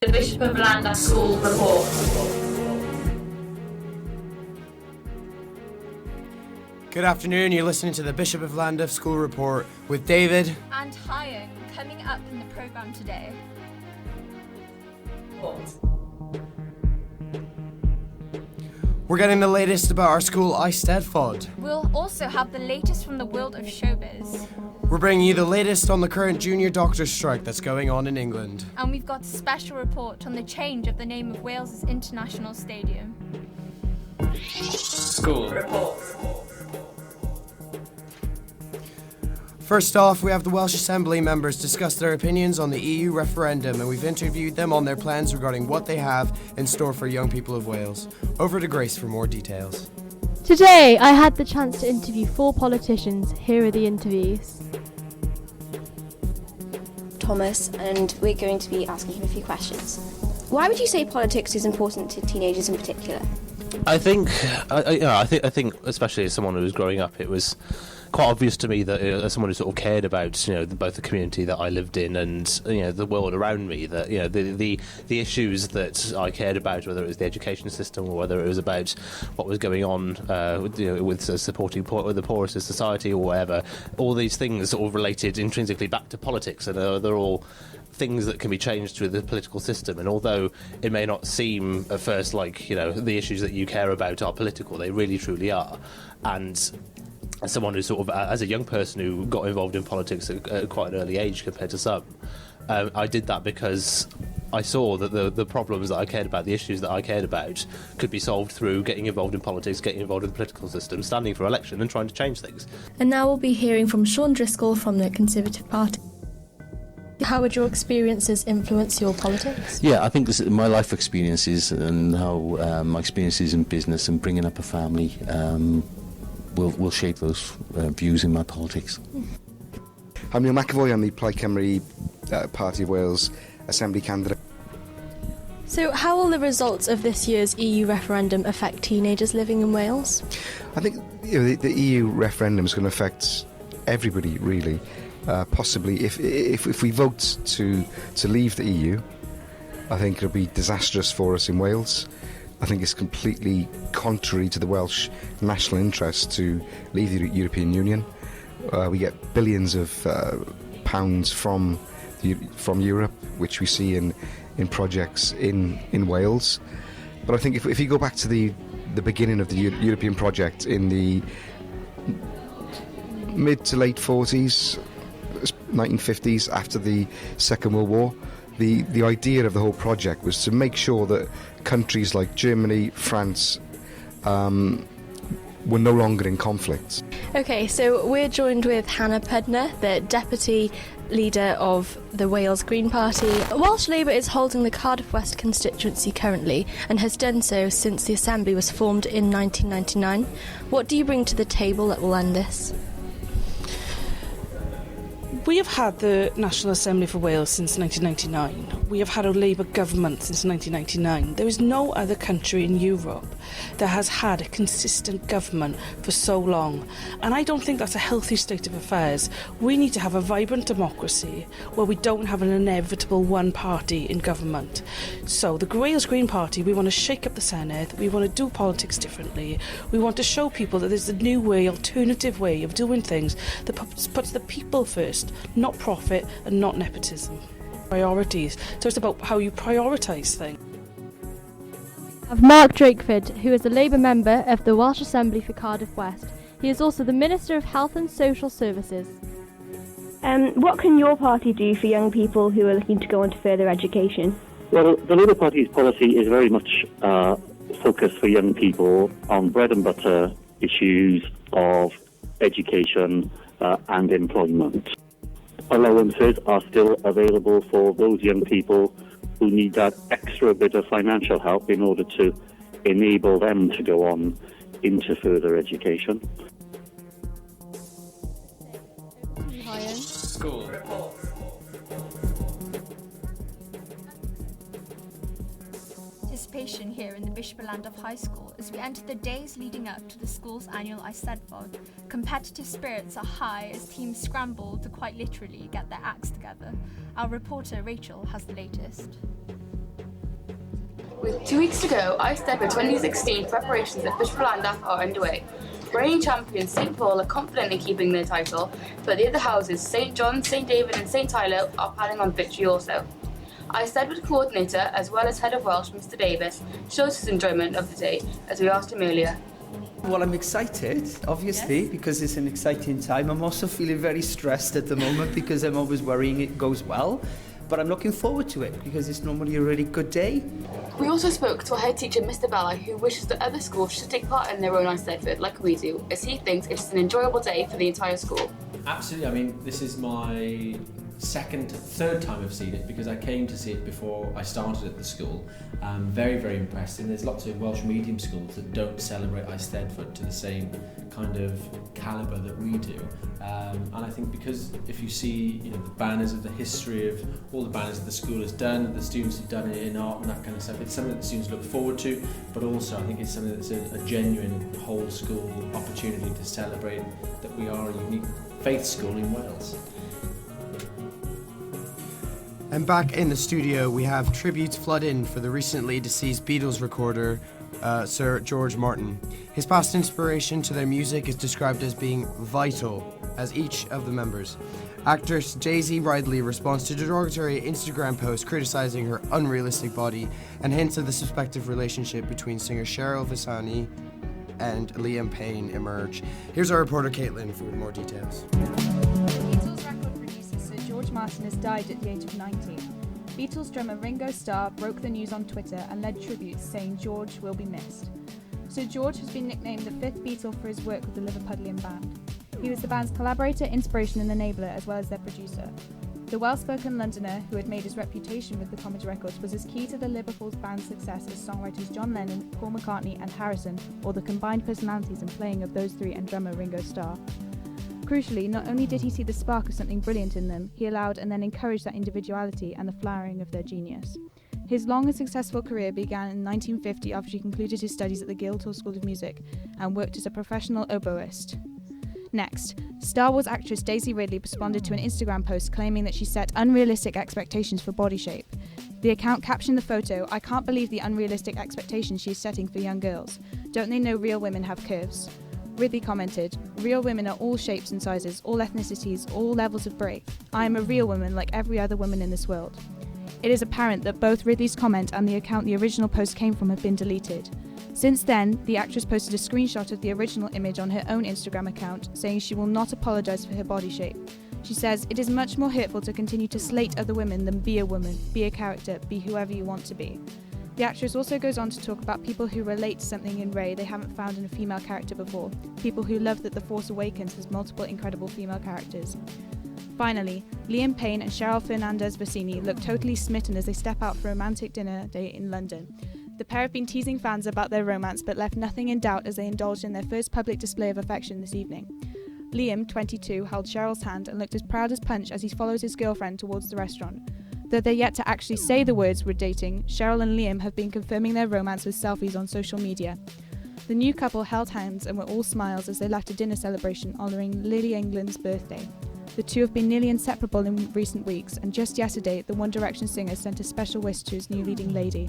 The Bishop of Llandaff School Report. Good afternoon, you're listening to the Bishop of Llandaff School Report with David and Hayoung. Coming up in the programme today. We're getting the latest about our school eisteddfod. We'll also have the latest from the world of showbiz. We're bringing you the latest on the current junior doctors' strike that's going on in England. And we've got a special report on the change of the name of Wales's international stadium. School Report. First off, we have the Welsh Assembly members discuss their opinions on the EU referendum, and we've interviewed them on their plans regarding what they have in store for young people of Wales. Over to Grace for more details. Today, I had the chance to interview 4 politicians. Here are the interviews. Thomas, and we're going to be asking him a few questions. Why would you say politics is important to teenagers in particular? I think, especially as someone who was growing up, it was quite obvious to me that as someone who sort of cared about, both the community that I lived in and the world around me, that the issues that I cared about, whether it was the education system or whether it was about what was going on with supporting the poorest of society or whatever, all these things sort of related intrinsically back to politics, and they're all things that can be changed through the political system. And although it may not seem at first like the issues that you care about are political, they really truly are. And as someone who sort of, as a young person who got involved in politics at quite an early age compared to some, I did that because I saw that the problems that I cared about, the issues that I cared about, could be solved through getting involved in politics, getting involved in the political system, standing for election and trying to change things. And now we'll be hearing from Sean Driscoll from the Conservative Party. How would your experiences influence your politics? Yeah, I think my life experiences and how my experiences in business and bringing up a family will shape those views in my politics. I'm Neil McAvoy, I'm the Plaid Cymru Party of Wales Assembly candidate. So how will the results of this year's EU referendum affect teenagers living in Wales? I think the EU referendum is going to affect everybody, really. Possibly, if we vote to leave the EU, I think it'll be disastrous for us in Wales. I think it's completely contrary to the Welsh national interest to leave the European Union. We get billions of pounds from Europe, which we see in projects in Wales. But I think if you go back to the beginning of the European project in the mid to late 40s, 1950s, after the Second World War, the idea of the whole project was to make sure that countries like Germany, France, were no longer in conflict. Okay, so we're joined with Hannah Pudner, the Deputy Leader of the Wales Green Party. Welsh Labour is holding the Cardiff West constituency currently and has done so since the Assembly was formed in 1999. What do you bring to the table that will end this? We have had the National Assembly for Wales since 1999. We have had a Labour government since 1999. There is no other country in Europe that has had a consistent government for so long. And I don't think that's a healthy state of affairs. We need to have a vibrant democracy where we don't have an inevitable one party in government. So the Wales Green Party, we want to shake up the Senedd. We want to do politics differently. We want to show people that there's a new way, alternative way of doing things that puts the people first, not profit and not nepotism. Priorities. So it's about how you prioritise things. I have Mark Drakeford, who is a Labour member of the Welsh Assembly for Cardiff West. He is also the Minister of Health and Social Services. What can your party do for young people who are looking to go on to further education? Well, the Labour Party's policy is very much focused for young people on bread and butter issues of education and employment. Allowances are still available for those young people who need that extra bit of financial help in order to enable them to go on into further education. School Report. Participation here in the Bishop of Llandaff High School as we enter the days leading up to the school's annual eisteddfod. Competitive spirits are high as teams scramble to quite literally get their acts together. Our reporter Rachel has the latest. With 2 weeks to go, eisteddfod 2016 preparations at Bishop Llandaff are underway. Reigning champions St Paul are confident in keeping their title, but the other houses, St John, St David and St Tyler, are planning on victory also. eisteddfod coordinator, as well as head of Welsh, Mr Davis, shows his enjoyment of the day, as we asked him earlier. Well, I'm excited, obviously, because it's an exciting time. I'm also feeling very stressed at the moment because I'm always worrying it goes well. But I'm looking forward to it because it's normally a really good day. We also spoke to our head teacher, Mr Bella, who wishes that other schools should take part in their own eisteddfod like we do, as he thinks it's an enjoyable day for the entire school. Absolutely. I mean, this is my third time I've seen it because I came to see it before I started at the school. Very, very impressed. And there's lots of Welsh medium schools that don't celebrate eisteddfod to the same kind of calibre that we do. And I think because if you see, the banners of the history of all the banners that the school has done, the students have done it in art and that kind of stuff, it's something that the students look forward to, but also I think it's something that's a genuine whole school opportunity to celebrate that we are a unique faith school in Wales. And back in the studio, we have tributes flood in for the recently deceased Beatles recorder, Sir George Martin. His past inspiration to their music is described as being vital as each of the members. Actress Daisy Ridley responds to derogatory Instagram posts criticizing her unrealistic body and hints of the suspected relationship between singer Cheryl Visani and Liam Payne emerge. Here's our reporter Caitlin for more details. Beatles record producer Sir George Martin has died at the age of 90. Beatles drummer Ringo Starr broke the news on Twitter and led tributes saying George will be missed. Sir George has been nicknamed the fifth Beatle for his work with the Liverpudlian band. He was the band's collaborator, inspiration and enabler, as well as their producer. The well-spoken Londoner, who had made his reputation with the Comedy Records, was as key to the Liverpool band's success as songwriters John Lennon, Paul McCartney and Harrison, or the combined personalities and playing of those three and drummer Ringo Starr. Crucially, not only did he see the spark of something brilliant in them, he allowed and then encouraged that individuality and the flowering of their genius. His long and successful career began in 1950 after he concluded his studies at the Guildhall School of Music and worked as a professional oboist. Next, Star Wars actress Daisy Ridley responded to an Instagram post claiming that she set unrealistic expectations for body shape. The account captioned the photo, "I can't believe the unrealistic expectations she's setting for young girls. Don't they know real women have curves?" Ridley commented, "Real women are all shapes and sizes, all ethnicities, all levels of break. I am a real woman like every other woman in this world." It is apparent that both Ridley's comment and the account the original post came from have been deleted. Since then, the actress posted a screenshot of the original image on her own Instagram account, saying she will not apologise for her body shape. She says, "It is much more hurtful to continue to slate other women than be a woman, be a character, be whoever you want to be." The actress also goes on to talk about people who relate to something in Rey they haven't found in a female character before, people who love that The Force Awakens has multiple incredible female characters. Finally, Liam Payne and Cheryl Fernandez Vicini look totally smitten as they step out for a romantic dinner date in London. The pair have been teasing fans about their romance but left nothing in doubt as they indulged in their first public display of affection this evening. Liam, 22, held Cheryl's hand and looked as proud as Punch as he follows his girlfriend towards the restaurant. Though they're yet to actually say the words "we're dating," Cheryl and Liam have been confirming their romance with selfies on social media. The new couple held hands and were all smiles as they left a dinner celebration honouring Lily England's birthday. The two have been nearly inseparable in recent weeks, and just yesterday, the One Direction singer sent a special wish to his new leading lady.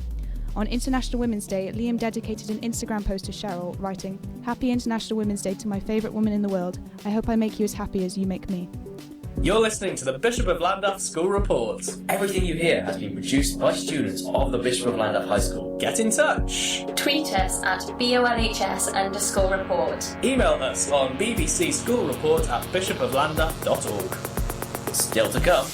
On International Women's Day, Liam dedicated an Instagram post to Cheryl, writing, "Happy International Women's Day to my favourite woman in the world. I hope I make you as happy as you make me." You're listening to the Bishop of Llandaff School Report. Everything you hear has been produced by students of the Bishop of Llandaff High School. Get in touch. Tweet us at BOLHS_report. Email us on bbcschoolreport@bishopofllandaff.org. Still to come.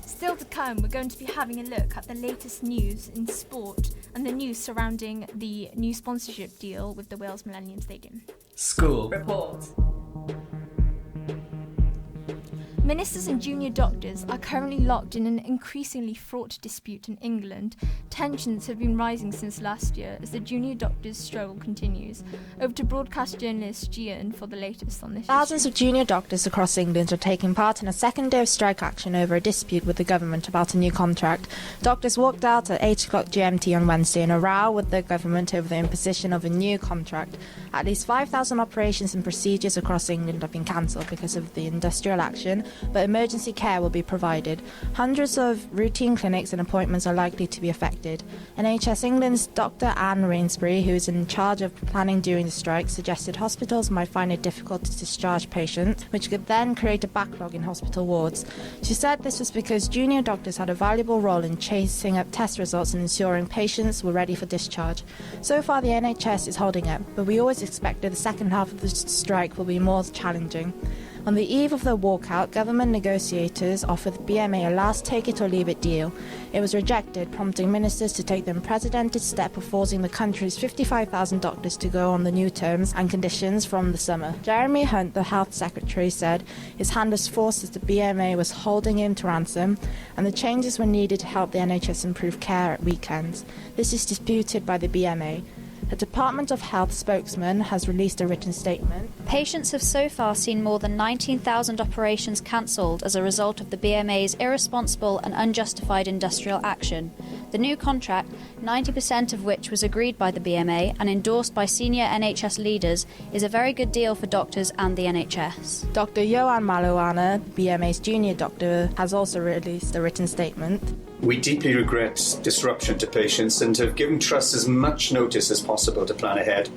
Still to come, we're going to be having a look at the latest news in sport and the news surrounding the new sponsorship deal with the Wales Millennium Stadium. School Report. Ministers and junior doctors are currently locked in an increasingly fraught dispute in England. Tensions have been rising since last year as the junior doctors' struggle continues. Over to broadcast journalist Jee-Eun for the latest on this. Thousands of junior doctors across England are taking part in a second day of strike action over a dispute with the government about a new contract. Doctors walked out at 8 o'clock GMT on Wednesday in a row with the government over the imposition of a new contract. At least 5,000 operations and procedures across England have been cancelled because of the industrial action, but emergency care will be provided. Hundreds of routine clinics and appointments are likely to be affected. NHS England's Dr. Anne Rainsbury, who is in charge of planning during the strike, suggested hospitals might find it difficult to discharge patients, which could then create a backlog in hospital wards. She said this was because junior doctors had a valuable role in chasing up test results and ensuring patients were ready for discharge. So far, the NHS is holding up, but we always expected the second half of the strike will be more challenging. On the eve of the walkout, government negotiators offered the BMA a last take-it-or-leave-it deal. It was rejected, prompting ministers to take the unprecedented step of forcing the country's 55,000 doctors to go on the new terms and conditions from the summer. Jeremy Hunt, the Health Secretary, said his hand was forced as the BMA was holding him to ransom, and the changes were needed to help the NHS improve care at weekends. This is disputed by the BMA. The Department of Health spokesman has released a written statement. Patients have so far seen more than 19,000 operations cancelled as a result of the BMA's irresponsible and unjustified industrial action. The new contract, 90% of which was agreed by the BMA and endorsed by senior NHS leaders, is a very good deal for doctors and the NHS. Dr. Ioan Malawana, the BMA's junior doctor, has also released a written statement. We deeply regret disruption to patients and have given trusts as much notice as possible to plan ahead.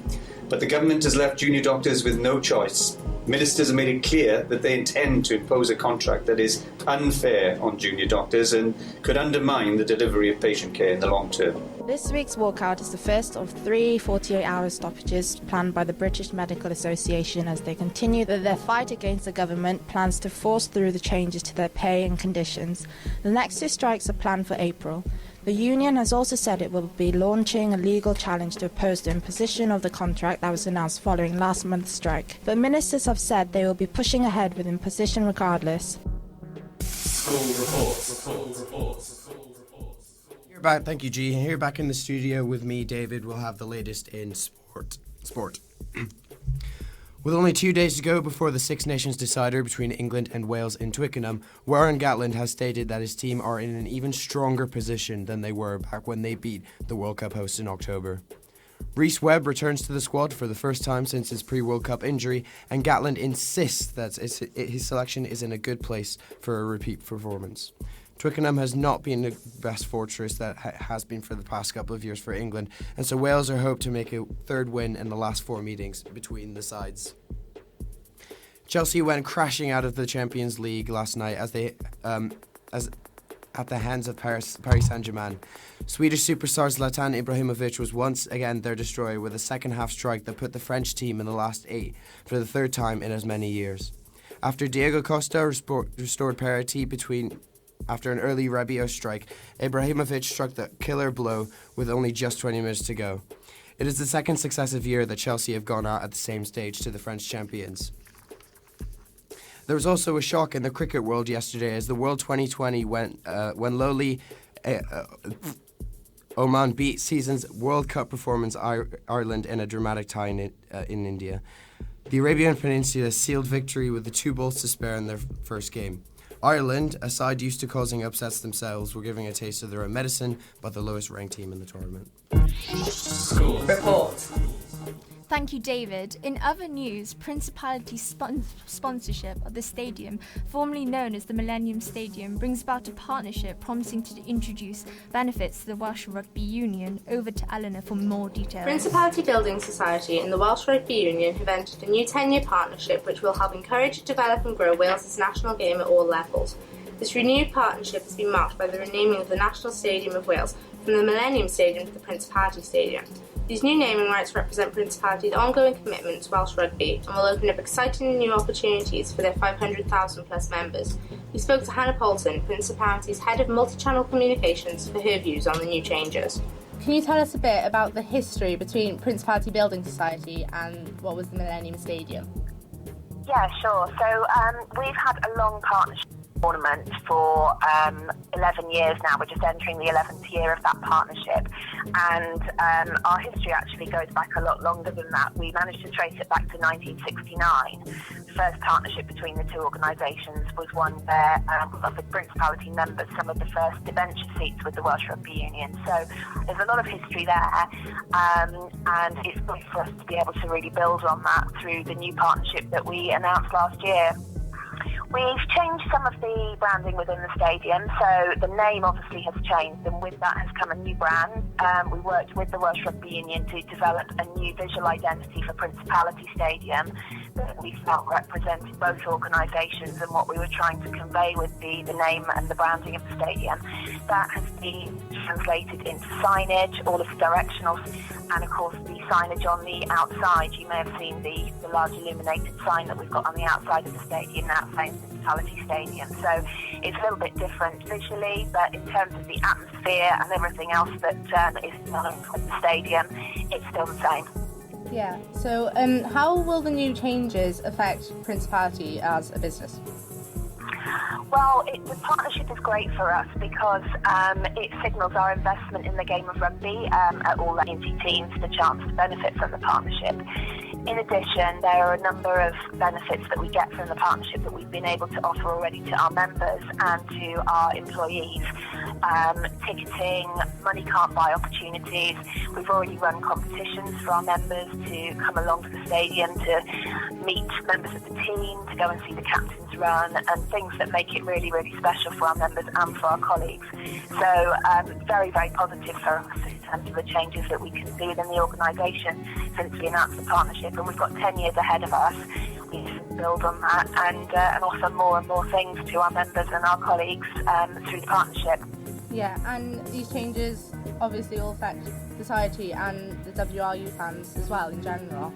But the government has left junior doctors with no choice. Ministers have made it clear that they intend to impose a contract that is unfair on junior doctors and could undermine the delivery of patient care in the long term. This week's walkout is the first of 3 48-hour stoppages planned by the British Medical Association as they continue their fight against the government plans to force through the changes to their pay and conditions. The next 2 strikes are planned for April. The union has also said it will be launching a legal challenge to oppose the imposition of the contract that was announced following last month's strike. But ministers have said they will be pushing ahead with imposition regardless. School reports. Back, thank you, G. Here back in the studio with me, David, we'll have the latest in sport. With only 2 days to go before the Six Nations decider between England and Wales in Twickenham, Warren Gatland has stated that his team are in an even stronger position than they were back when they beat the World Cup hosts in October. Rhys returns to the squad for the first time since his pre-World Cup injury, and Gatland insists that his selection is in a good place for a repeat performance. Twickenham has not been the best fortress that has been for the past couple of years for England, and so Wales are hoped to make a third win in the last 4 meetings between the sides. Chelsea went crashing out of the Champions League last night as at the hands of Paris Saint-Germain. Swedish superstar Zlatan Ibrahimovic was once again their destroyer with a second-half strike that put the French team in the last 8 for the third time in as many years. After Diego Costa restored parity after an early Rabiot strike, Ibrahimovic struck the killer blow with only just 20 minutes to go. It is the second successive year that Chelsea have gone out at the same stage to the French champions. There was also a shock in the cricket world yesterday as the World 2020 when lowly Oman beat season's World Cup performance Ireland in a dramatic tie in India. The Arabian Peninsula sealed victory with the 2 balls to spare in their first game. Ireland, a side used to causing upsets themselves, were giving a taste of their own medicine, but the lowest ranked team in the tournament. School report. Thank you, David. In other news, Principality sponsorship of the stadium, formerly known as the Millennium Stadium, brings about a partnership promising to introduce benefits to the Welsh Rugby Union. Over to Elena for more details. Principality Building Society and the Welsh Rugby Union have entered a new 10-year partnership which will help encourage, develop and grow Wales's national game at all levels. This renewed partnership has been marked by the renaming of the National Stadium of Wales from the Millennium Stadium to the Principality Stadium. These new naming rights represent Principality's ongoing commitment to Welsh rugby and will open up exciting new opportunities for their 500,000 plus members. We spoke to Hannah Poulton, Principality's Head of Multi-Channel Communications, for her views on the new changes. Can you tell us a bit about the history between Principality Building Society and what was the Millennium Stadium? Yeah, sure. So we've had a long partnership tournament for 11 years now. We're just entering the 11th year of that partnership, and our history actually goes back a lot longer than that. We managed to trace it back to 1969. The first partnership between the 2 organisations was one where the Principality members some of the first debenture seats with the Welsh Rugby Union. So there's a lot of history there, and it's good for us to be able to really build on that through the new partnership that we announced last year. We've changed some of the branding within the stadium, so the name obviously has changed, and with that has come a new brand. We worked with the Welsh Rugby Union to develop a new visual identity for Principality Stadium that we felt represented both organisations and what we were trying to convey with the name and the branding of the stadium. That has been translated into signage, all of the directionals, and of course the signage on the outside. You may have seen the large illuminated sign that we've got on the outside of the stadium now saying Principality Stadium. So it's a little bit different visually, but in terms of the atmosphere and everything else that is done with the stadium, it's still the same. Yeah, so how will the new changes affect Principality as a business? Well, the partnership is great for us because it signals our investment in the game of rugby at all the teams, the chance to benefit from the partnership. In addition, there are a number of benefits that we get from the partnership that we've been able to offer already to our members and to our employees. Ticketing, money can't buy opportunities. We've already run competitions for our members to come along to the stadium to meet members of the team, to go and see the captains run, and things that make it really, really special for our members and for our colleagues. So very, very positive for us in terms of the changes that we can see within the organisation since we announced the partnership, and we've got 10 years ahead of us. We need to build on that and offer more and more things to our members and our colleagues through the partnership. Yeah, and these changes obviously all affect society and the WRU fans as well in general.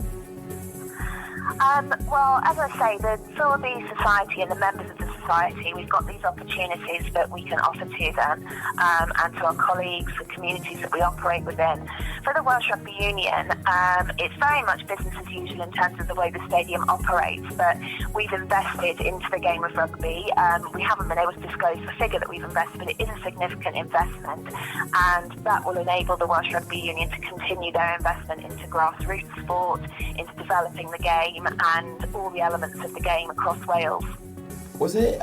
Well, as I say, for the society and the members of the society, we've got these opportunities that we can offer to them and to our colleagues, the communities that we operate within. For the Welsh Rugby Union, it's very much business as usual in terms of the way the stadium operates, but we've invested into the game of rugby. We haven't been able to disclose the figure that we've invested, but it is a significant investment, and that will enable the Welsh Rugby Union to continue their investment into grassroots sport, into developing the game and all the elements of the game across Wales. Was it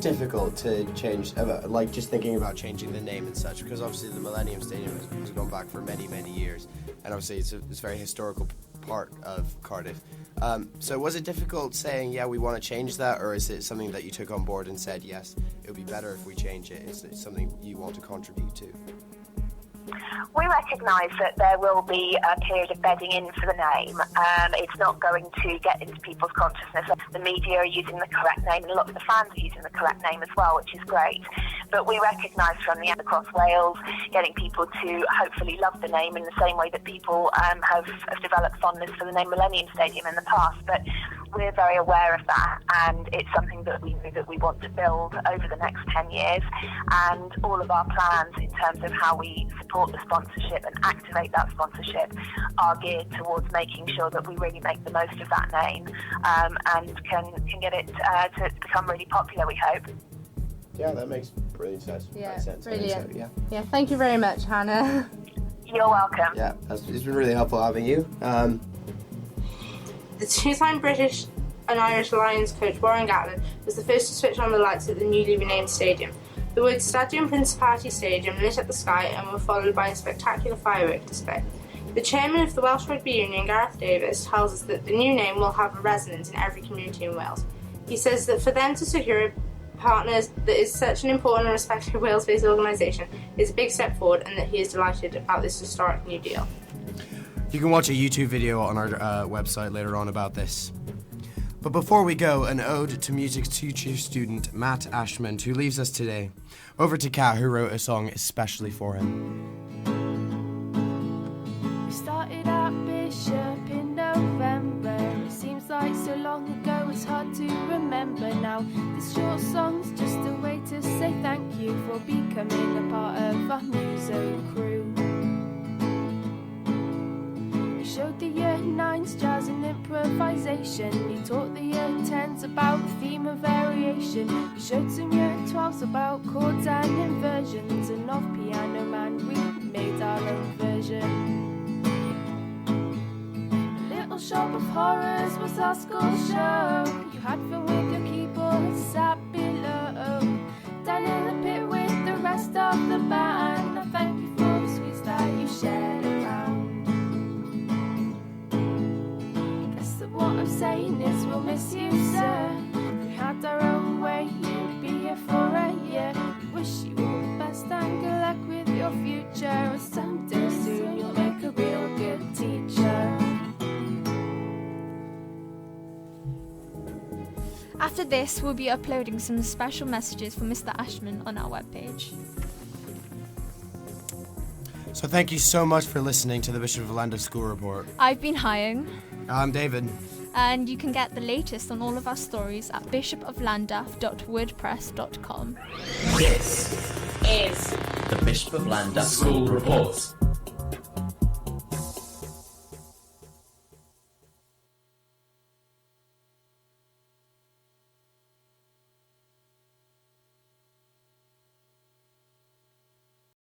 difficult to change, like just thinking about changing the name and such, because obviously the Millennium Stadium has gone back for many, many years, and obviously it's a very historical part of Cardiff. So was it difficult saying, yeah, we want to change that, or is it something that you took on board and said, yes, it would be better if we change it? Is it something you want to contribute to? We recognise that there will be a period of bedding in for the name. It's not going to get into people's consciousness. The media are using the correct name, and a lot of the fans are using the correct name as well, which is great. But we recognise from the end across Wales, getting people to hopefully love the name in the same way that people have developed fondness for the name Millennium Stadium in the past. But we're very aware of that, and it's something that we know that we want to build over the next 10 years, and all of our plans in terms of how we support the sponsorship and activate that sponsorship are geared towards making sure that we really make the most of that name and can get it to become really popular, we hope. Yeah, that makes brilliant sense. Yeah, sense. brilliant. So, yeah, thank you very much, Hannah. You're welcome. Yeah, it's been really helpful having you. The two-time British and Irish Lions coach Warren Gatland was the first to switch on the lights at the newly renamed stadium. The words Stadium Principality Stadium lit up the sky and were followed by a spectacular firework display. The chairman of the Welsh Rugby Union, Gareth Davis, tells us that the new name will have a resonance in every community in Wales. He says that for them to secure partners that is such an important and respected Wales-based organisation is a big step forward, and that he is delighted about this historic new deal. You can watch a YouTube video on our website later on about this. But before we go, an ode to music teacher student Matt Ashmond, who leaves us today. Over to Kat, who wrote a song especially for him. We started at Bishop in November. It seems like so long ago, it's hard to remember now. This short song's just a way to say thank you for becoming a part of our music crew. Showed the year 9s jazz and improvisation. He taught the year 10s about the theme of variation. He showed some year 12s about chords and inversions. And of Piano Man we made our own version. A Little Shop of Horrors was our school show. You had fun with your keyboard sat below. Down in the pit with the rest of the band. I thank you for the sweets that you shared around. What I'm saying is we'll miss you, sir. After this, we'll be uploading some special messages from Mr. Ashman on our webpage. So thank you so much for listening to the Bishop of Llandaff School Report. I've been Hayoung. I'm David. And you can get the latest on all of our stories at bishopofllandaff.wordpress.com. This is the Bishop of Llandaff School Report.